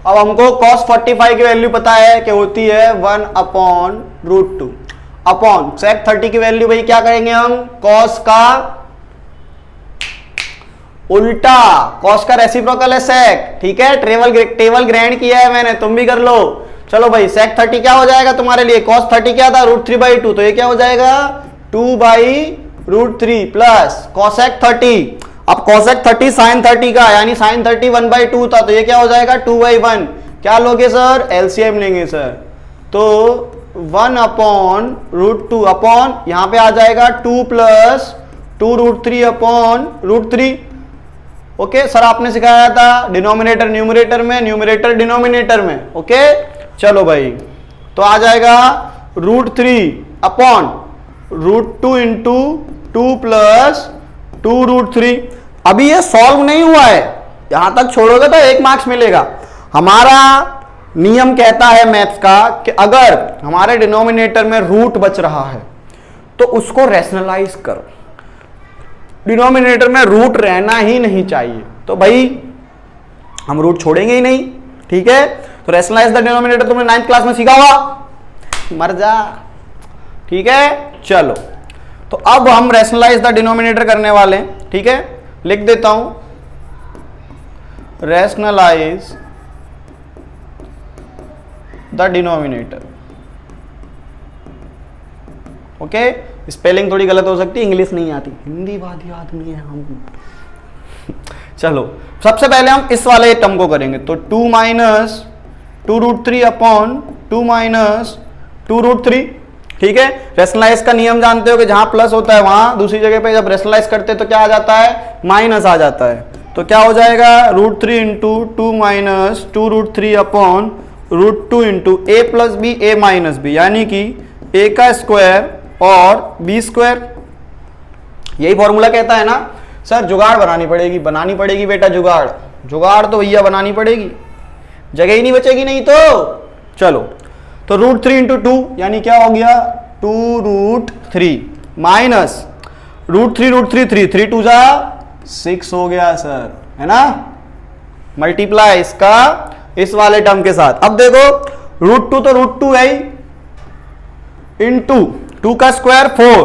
अब हमको cos 45 की वैल्यू पता है कि होती है 1/√2 अपॉन sec 30 की वैल्यू भाई क्या करेंगे हम, cos का उल्टा, cos का रेसिप्रोकल है sec, ठीक है। टेबल ग्रैंड किया है मैंने, तुम भी कर लो। चलो भाई sec 30 क्या हो जाएगा तुम्हारे लिए, cos 30 क्या था √3/2, तो ये क्या हो जाएगा 2/√3 प्लस cosec 30। अब cosec 30 sin 30 का, यानी sin 30 1/2 था, तो ये क्या हो जाएगा 2/1। क्या लोगे सर, एलसीएम लेंगे सर, तो 1/√2 अपॉन यहां पे आ जाएगा 2 + 2√3/√3। ओके सर, आपने सिखाया था डिनोमिनेटर न्यूमरेटर में, न्यूमरेटर डिनोमिनेटर में। ओके चलो भाई, तो आ जाएगा √3 अपॉन √2 इंटू 2 + 2√3। अभी ये सॉल्व नहीं हुआ है, यहां तक छोड़ोगे तो 1 मार्क्स मिलेगा। हमारा नियम कहता है मैथ्स का कि अगर हमारे डिनोमिनेटर में रूट बच रहा है तो उसको रैशनलाइज करो, डिनोमिनेटर में रूट रहना ही नहीं चाहिए, तो भाई हम रूट छोड़ेंगे ही नहीं, ठीक है। तो रैशनलाइज द डिनोमिनेटर तुमने 9th क्लास में सीखा हुआ, मर जा, ठीक है। चलो, तो अब हम रैशनलाइज द डिनोमिनेटर करने वाले हैं, ठीक है। लिख देता हूं, rationalise the denominator. Okay, spelling थोड़ी गलत हो सकती है, इंग्लिश नहीं आती, हिंदी वादी आदमी है हम। चलो, सबसे पहले हम इस वाले टर्म को करेंगे, तो 2 - 2√3 अपॉन 2 - 2√3, ठीक है। रैशनलाइज का नियम जानते हो कि जहां प्लस होता है वहां दूसरी जगह पे जब रैशनलाइज करते हैं तो क्या आ जाता है, माइनस आ जाता है। तो क्या हो जाएगा √3 into 2 - 2√3 upon √2 into a + b a - b, यानी कि a का स्क्वायर और b स्क्वायर। यही फॉर्मूला कहता है ना सर, जुगाड़ बनानी पड़ेगी बेटा, जुगाड़ तो भैया बनानी पड़ेगी, जगह ही नहीं बचेगी नहीं तो। चलो, तो √3 इंटू 2 यानी क्या हो गया 2√3 माइनस √3 3 2 जा 6 हो गया सर, है ना। मल्टीप्लाई इसका इस वाले टर्म के साथ। अब देखो √2 तो √2 है ही, इंटू 2 का स्क्वायर 4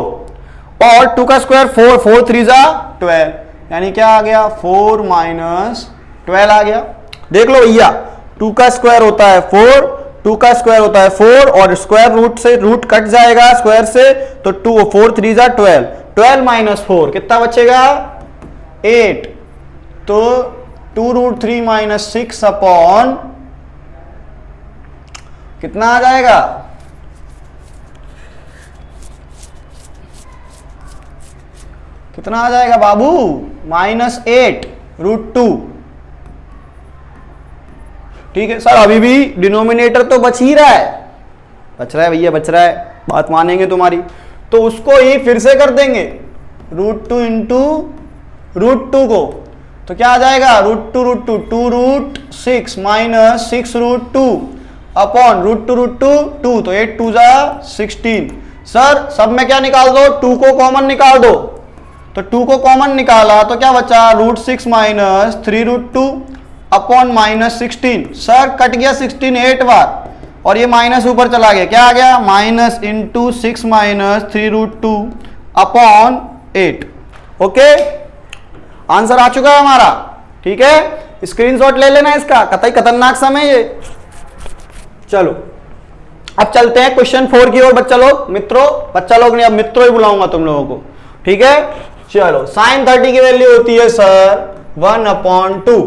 और 2 का स्क्वायर 4 3 जा 12, यानी क्या आ गया 4 - 12 आ गया। देख लो भैया, 2 का स्क्वायर होता है 4, 2 का स्क्वायर होता है 4 और स्क्वायर रूट से रूट कट जाएगा स्क्वायर से, तो 4 3 जा 12, 12 - 4 कितना बचेगा 8, तो 2√3 - 6 अपॉन कितना आ जाएगा, कितना आ जाएगा बाबू -8√2, ठीक है सर। अभी भी डिनोमिनेटर तो बच ही रहा है भैया, बच रहा है, बात मानेंगे तुम्हारी, तो उसको ही फिर से कर देंगे √2 इंटू √2 को, तो क्या आ जाएगा √2 2√6 - 6√2 अपॉन √2 2, तो 8 2 जा 16। सर सब में क्या निकाल दो, 2 को कॉमन निकाल दो, तो 2 को कॉमन निकाला तो क्या बचा √6 - 3√2 अपॉन -16। सर कट गया 16 8 बार और ये माइनस ऊपर चला गया, क्या आ गया minus into 6 - 3√2 upon 8। Okay, answer आ चुका है हमारा, ठीक है। स्क्रीनशॉट ले लेना इसका, कतई खतरनाक समय ये। चलो अब चलते हैं क्वेश्चन 4 की ओर बच्चा लोग, बच्चा लोग नहीं, अब मित्रों ही बुलाऊंगा तुम लोगों को, ठीक है। चलो, sin 30 की वैल्यू होती है सर 1/2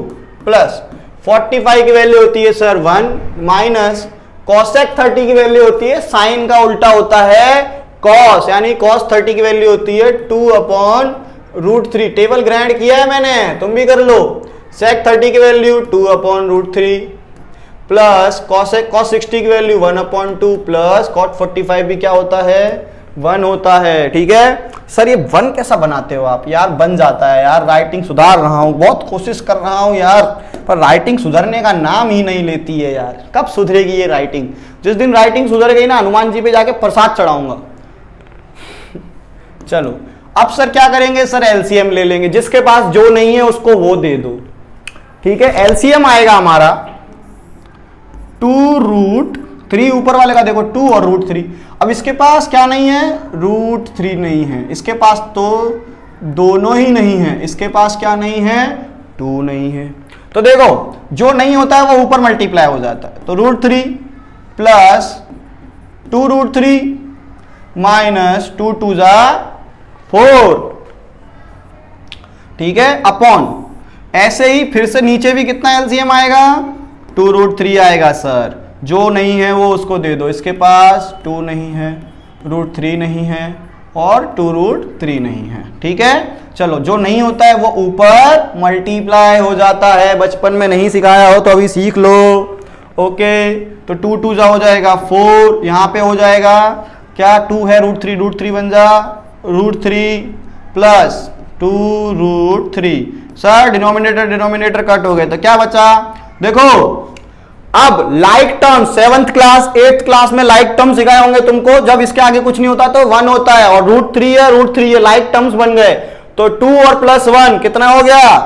प्लस 45 की वैल्यू होती है सर 1 माइनस cosec 30 की वैल्यू होती है, साइन का उल्टा होता है cos, यानी cos 30 की वैल्यू होती है 2/√3। टेबल ग्रैंड किया है मैंने, तुम भी कर लो। sec 30 की वैल्यू 2/√3 प्लस cos 60 की वैल्यू 1/2 प्लस cot 45 भी क्या होता है 1 होता है, ठीक है। सर ये 1 कैसा बनाते हो आप यार, बन जाता है यार, राइटिंग सुधार रहा हूं, बहुत कोशिश कर रहा हूं यार, पर राइटिंग सुधरने का नाम ही नहीं लेती है यार। कब सुधरेगी ये राइटिंग, जिस दिन राइटिंग सुधर गई ना हनुमान जी पे जाके प्रसाद चढ़ाऊंगा। चलो अब सर क्या करेंगे, सर एलसीएम ले लेंगे, जिसके पास जो नहीं है उसको वो दे दो, ठीक है। एलसीएम आएगा हमारा 2√3, ऊपर वाले का देखो 2 और √3। अब इसके पास क्या नहीं है, √3 नहीं है, इसके पास तो दोनों ही नहीं है, इसके पास क्या नहीं है, 2 नहीं है। तो देखो जो नहीं होता है वो ऊपर मल्टीप्लाई हो जाता है, तो √3 प्लस 2√3 माइनस 2 2 जा 4, ठीक है, अपॉन ऐसे ही फिर से नीचे भी कितना एलसीएम आएगा, 2√3 आएगा सर। जो नहीं है वो उसको दे दो, इसके पास 2 नहीं है, √3 नहीं है और 2√3 नहीं है, ठीक है। चलो जो नहीं होता है वो ऊपर मल्टीप्लाई हो जाता है, बचपन में नहीं सिखाया हो तो अभी सीख लो। ओके, तो 2 2 जा हो जाएगा 4, यहां पे हो जाएगा क्या, 2 है √3 बन जा √3 प्लस 2√3। सर डिनोमिनेटर कट हो गए तो क्या बचा, देखो अब like term 7th class 8th class में लाइक टर्म सिखाए होंगे तुमको, जब इसके आगे कुछ नहीं होता तो 1 होता है और √3 है लाइक टर्म्स बन गए, तो 2 और प्लस 1 कितना हो गया,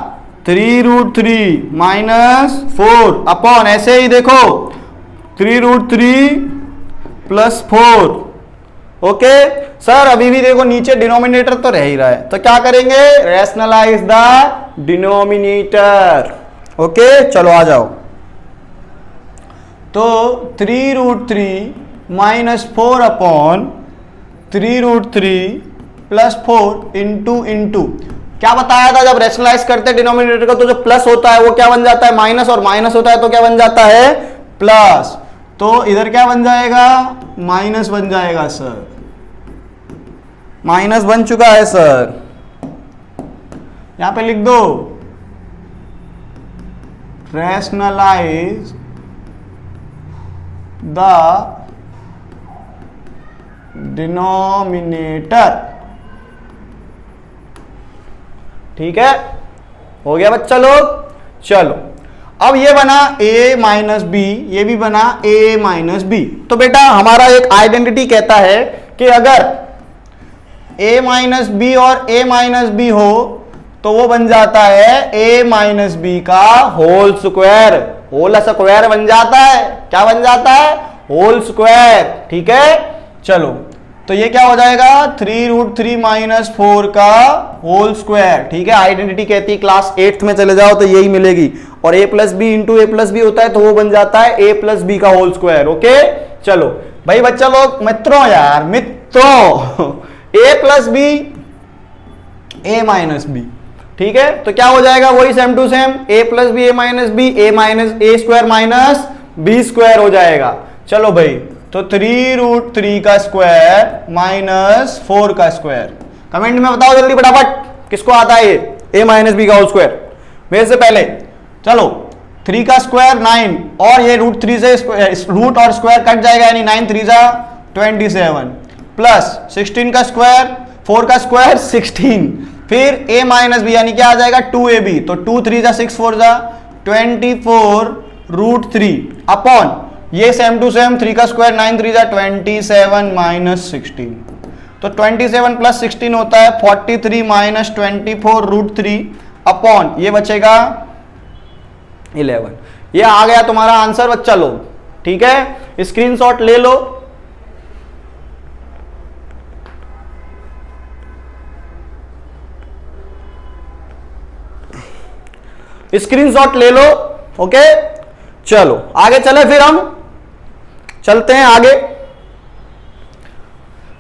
3√3 माइनस 4 अपॉन ऐसे ही देखो 3√3 प्लस 4। ओके सर अभी भी देखो नीचे डिनोमिनेटर तो रह ही रहा है, तो क्या करेंगे, रैशनलाइज द डिनोमिनेटर। ओके चलो आ जाओ, तो 3√3 माइनस 4 अपॉन 3√3 प्लस 4 इंटू क्या बताया था, जब रैशनलाइज करते हैं डिनोमिनेटर का तो जो प्लस होता है वो क्या बन जाता है माइनस, और माइनस होता है तो क्या बन जाता है प्लस, तो इधर क्या बन जाएगा, माइनस बन जाएगा सर, माइनस बन चुका है सर, यहां पे लिख दो रैशनलाइज द डिनोमिनेटर। ठीक है, हो गया बच्चा लोग। चलो अब ये बना a माइनस बी, ये भी बना a माइनस बी। तो बेटा हमारा एक आइडेंटिटी कहता है कि अगर a माइनस बी और a माइनस बी हो तो वो बन जाता है a माइनस बी का होल स्क्वायर, होल स्क्वायर बन जाता है, क्या बन जाता है, होल स्क्वायर। ठीक है, चलो तो ये क्या हो जाएगा 3√3 माइनस 4 का होल स्क्वायर। ठीक है, आइडेंटिटी कहती है क्लास 8th में चले जाओ तो यही मिलेगी, और a plus B into A plus B होता है तो वो बन जाता है a प्लस बी का होल स्क्वायर। ओके चलो भाई बच्चा लोग, मित्रों यार मित्रों, a plus B a minus B. ठीक है, तो क्या हो जाएगा वही same to same, a plus B a minus B, a minus a square minus b square हो जाएगा। चलो भाई, तो 3√3 का स्क्वायर माइनस 4 का स्क्वायर, कमेंट में बताओ जल्दी फटाफट किसको आता है ये a माइनस बी का होल स्क्वायर मेरे से पहले। चलो 3 का स्क्वायर 9 और ये √3 से रूट और स्क्वायर कट जाएगा, यानी 9 3 जा 27 प्लस 16 का स्क्वायर 4 का स्क्वायर 16, फिर a माइनस बी यानी क्या आ जाएगा 2ab, तो 2 3 जा 6 4 जा 24√3 अपॉन ये सेम टू सेम 3 का स्क्वायर 9 3 जा 27 माइनस 16, तो 27 प्लस 16 होता है 43 माइनस 24√3 अपॉन ये बचेगा 11। ये आ गया तुम्हारा आंसर बच्चा लोग। ठीक है, स्क्रीनशॉट ले लो। स्क्रीनशॉट ले लो। ओके चलो आगे चले, फिर हम चलते हैं आगे।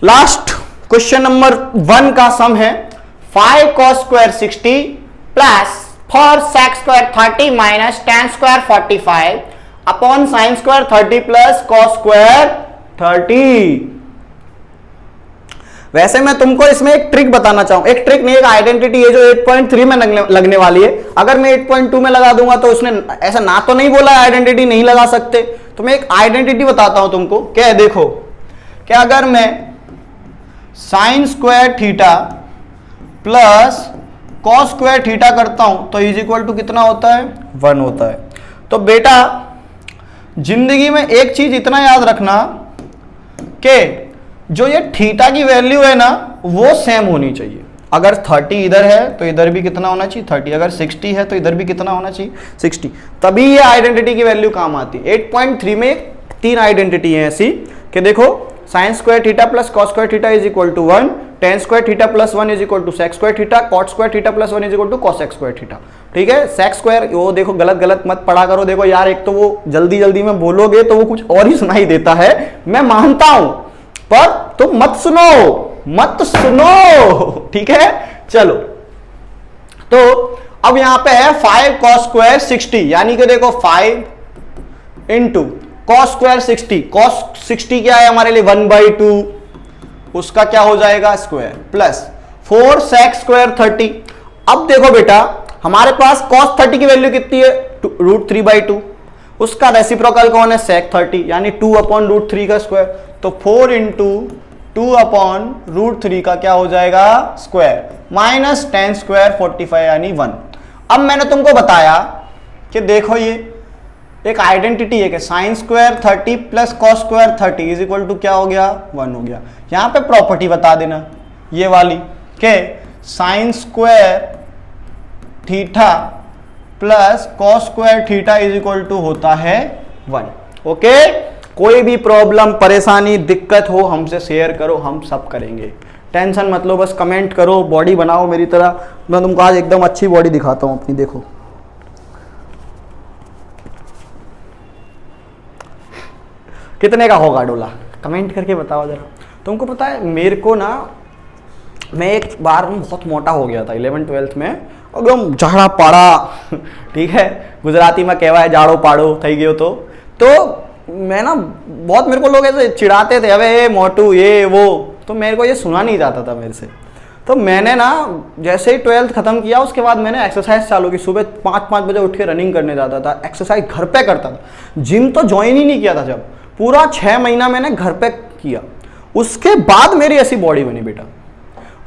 लास्ट क्वेश्चन नंबर 1 का सम है 5 cos square 60 plus 4 sec square 30 minus tan square 45 upon sin square 30 plus cos square 30। वैसे मैं तुमको इसमें एक ट्रिक बताना चाहूं, एक ट्रिक नहीं एक आइडेंटिटी है जो 8.3 में लगने वाली है। अगर मैं 8.2 में लगा दूंगा तो उसने ऐसा ना तो नहीं बोला आइडेंटिटी नहीं लगा सकते, तो मैं एक आइडेंटिटी बताता हूं तुमको। क्या है देखो, क्या अगर मैं sign square theta plus cos square theta करता हूं तो इज इक्वल टू कितना होता है 1 होता है। तो बेटा जिंदगी में एक चीज इतना याद रखना कि जो ये थीटा की वैल्यू है ना वो सेम होनी चाहिए। अगर 30 इधर है तो इधर भी कितना होना चाहिए 30, अगर 60 है तो इधर भी कितना होना चाहिए 60, तभी ये आइडेंटिटी की वैल्यू काम आती है। 8.3 में 3 आइडेंटिटी है ऐसी कि देखो sine square theta plus cos square theta is equal to 1, tan square theta plus 1 is equal to sec square theta, cot square theta plus 1 is equal to cos square theta. ठीक है, sec square वो देखो गलत मत पढ़ा करो, देखो यार एक तो वो जल्दी में बोलोगे तो वो कुछ और ही सुनाई देता है, मैं मानता हूं, पर तुम मत सुनो, ठीक है। चलो तो अब यहां पे है 5 cos स्क्वायर 60, यानी कि देखो 5 इंटू कॉस स्क्वायर 60, कॉस 60 क्या है हमारे लिए 1/2, उसका क्या हो जाएगा स्क्वायर, प्लस 4 सेक स्क्वायर 30। अब देखो बेटा हमारे पास cos 30 की वैल्यू कितनी है √3/2, उसका रेसिप्रोकल कौन है सेक 30, यानी 2/√3 का स्क्वायर, तो 4 इंटू 2/√3 का क्या हो जाएगा स्क्वायर, माइनस 10 स्क्वायर 45 यानी 1। अब मैंने तुमको बताया कि देखो ये एक आइडेंटिटी है कि sine square 30 plus cos square 30 is equal to क्या हो गया 1 हो गया। यहां पे प्रॉपर्टी बता देना ये वाली कि sine square theta plus cos square theta is equal to होता है 1। ओके, कोई भी प्रॉब्लम परेशानी दिक्कत हो हमसे शेयर करो, हम सब करेंगे, टेंशन मत लो, बस कमेंट करो, बॉडी बनाओ मेरी तरह। मैं तुमको आज एकदम अच्छी बॉडी दिखाता हूं अपनी, देखो कितने का होगा डोला, कमेंट करके बताओ जरा। तुमको पता है मेरे को ना, मैं एक बार बहुत मोटा हो गया था 11th-12th में, एकदम झाड़ा पाड़ा, ठीक है, गुजराती में कहवा जाड़ो पाड़ो थई गयो तो मैं ना बहुत, मेरे को लोग ऐसे चिढ़ाते थे, अबे मोटू ये वो, तो मेरे को ये सुना नहीं जाता था मेरे से। तो मैंने ना जैसे ही 12th खत्म किया उसके बाद मैंने एक्सरसाइज चालू की, सुबह 5 बजे उठ के रनिंग करने जाता था, एक्सरसाइज घर पे करता था, जिम तो ज्वाइन ही नहीं किया था, जब पूरा 6 महीना मैंने घर पे किया, उसके बाद मेरी ऐसी बॉडी बनी बेटा,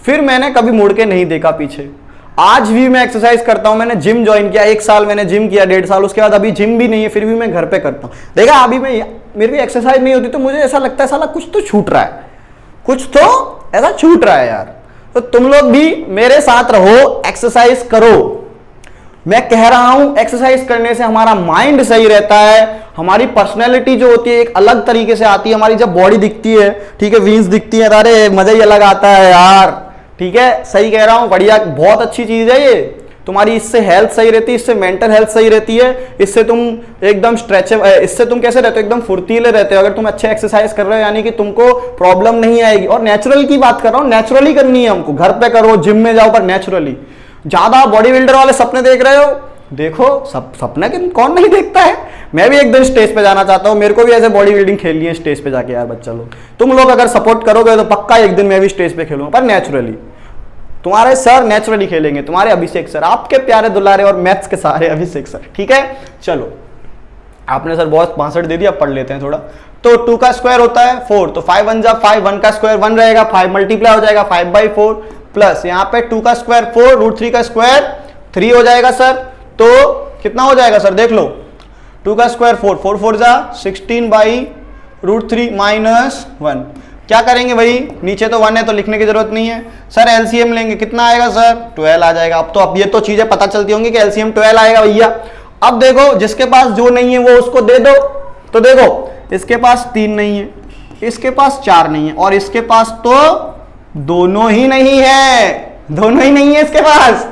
फिर मैंने कभी मुड़ के नहीं देखा पीछे। आज भी मैं एक्सरसाइज करता हूं, मैंने जिम ज्वाइन किया 1 साल, मैंने जिम किया 1.5 साल, उसके बाद अभी जिम भी नहीं है, फिर भी मैं घर पे करता हूं। देखा अभी मेरी भी एक्सरसाइज नहीं होती तो मुझे ऐसा लगता है साला कुछ तो छूट रहा है, कुछ तो ऐसा छूट रहा है यार। तो तुम लोग भी मेरे साथ रहो, एक्सरसाइज करो। मैं कह रहा हूं एक्सरसाइज करने से हमारा माइंड सही रहता है, हमारी पर्सनैलिटी जो होती है एक अलग तरीके से आती है, हमारी जब बॉडी दिखती है, ठीक है, वीन्स दिखती है, अरे मजा ही अलग आता है यार, ठीक है, सही कह रहा हूं, बढ़िया, बहुत अच्छी चीज है ये तुम्हारी, इससे हेल्थ सही रहती है, इससे मेंटल हेल्थ सही रहती है, इससे तुम एकदम स्ट्रेचेबल, इससे तुम कैसे रहते हो एकदम फुर्तीले रहते हो, अगर तुम अच्छे एक्सरसाइज कर रहे हो यानी कि तुमको प्रॉब्लम नहीं आएगी। और नेचुरल की बात कर रहा हूं, नेचुरली करनी है हमको, घर पे करो, जिम में जाओ, पर नेचुरली। ज्यादा बॉडी बिल्डर वाले सपने देख रहे हो, देखो सब सपने कौन नहीं देखता है, मैं भी एक दिन स्टेज पे जाना चाहता हूं, मेरे को भी ऐसे बॉडी बिल्डिंग खेलनी है स्टेज पे जाके यार बच्चा लोग। तुम लोग अगर सपोर्ट करोगे तो पक्का एक दिन मैं भी स्टेज पे खेलूंगा, पर नेचुरली। तुम्हारे सर नेचुरली खेलेंगे, तुम्हारे अभिषेक सर, आपके प्यारे दुलारे और मैथ्स के सारे अभिषेक सर, ठीक है। चलो आपने सर बहुत 62 दे दिया, पढ़ लेते हैं थोड़ा। तो 2 का स्क्वायर होता है 4, तो 5 1 जा 5, 1 का स्क्वायर 1 रहेगा, 5 मल्टीप्लाई हो जाएगा 5/4, प्लस यहाँ पे 2 का स्क्वायर 4, √3 का स्क्वायर 3 हो जाएगा सर, तो कितना हो जाएगा सर देख लो, 2 का स्क्वायर 4, 4 4 जा 16/√3 माइनस 1। क्या करेंगे भाई, नीचे तो 1 है तो लिखने की जरूरत नहीं है सर, एलसीएम लेंगे, कितना आएगा सर 12 आ जाएगा। अब ये तो चीजें पता चलती होंगी कि एलसीएम 12 आएगा भैया। अब देखो जिसके पास जो नहीं है वो उसको दे दो, तो देखो इसके पास 3 नहीं है, इसके पास 4 नहीं है, और इसके पास तो दोनों ही नहीं है, दोनों ही नहीं है इसके पास,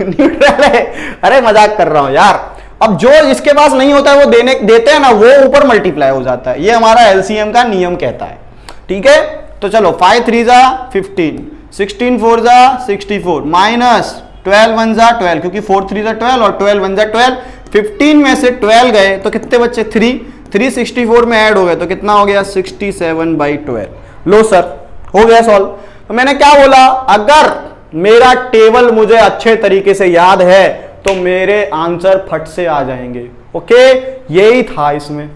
न्यूट्रल है। अरे मजाक कर रहा हूं यार। अब जो इसके पास नहीं होता है वो देते हैं ना, वो ऊपर मल्टीप्लाई हो जाता है, ये हमारा एलसीएम का नियम कहता है, ठीक है। तो चलो 5 3 जा 15, 16 4 जा 64, माइनस 12 1 जा 12, क्योंकि 4 3 जा 12 और 12 1 जा 12, 15 में से 12 गए तो कितने बच्चे 3 64 में ऐड हो गए तो कितना हो गया 67/12। लो सर हो गया सॉल्व। तो मैंने क्या बोला, अगर मेरा टेबल मुझे अच्छे तरीके से याद है तो मेरे आंसर फट से आ जाएंगे। ओके, यही था इसमें।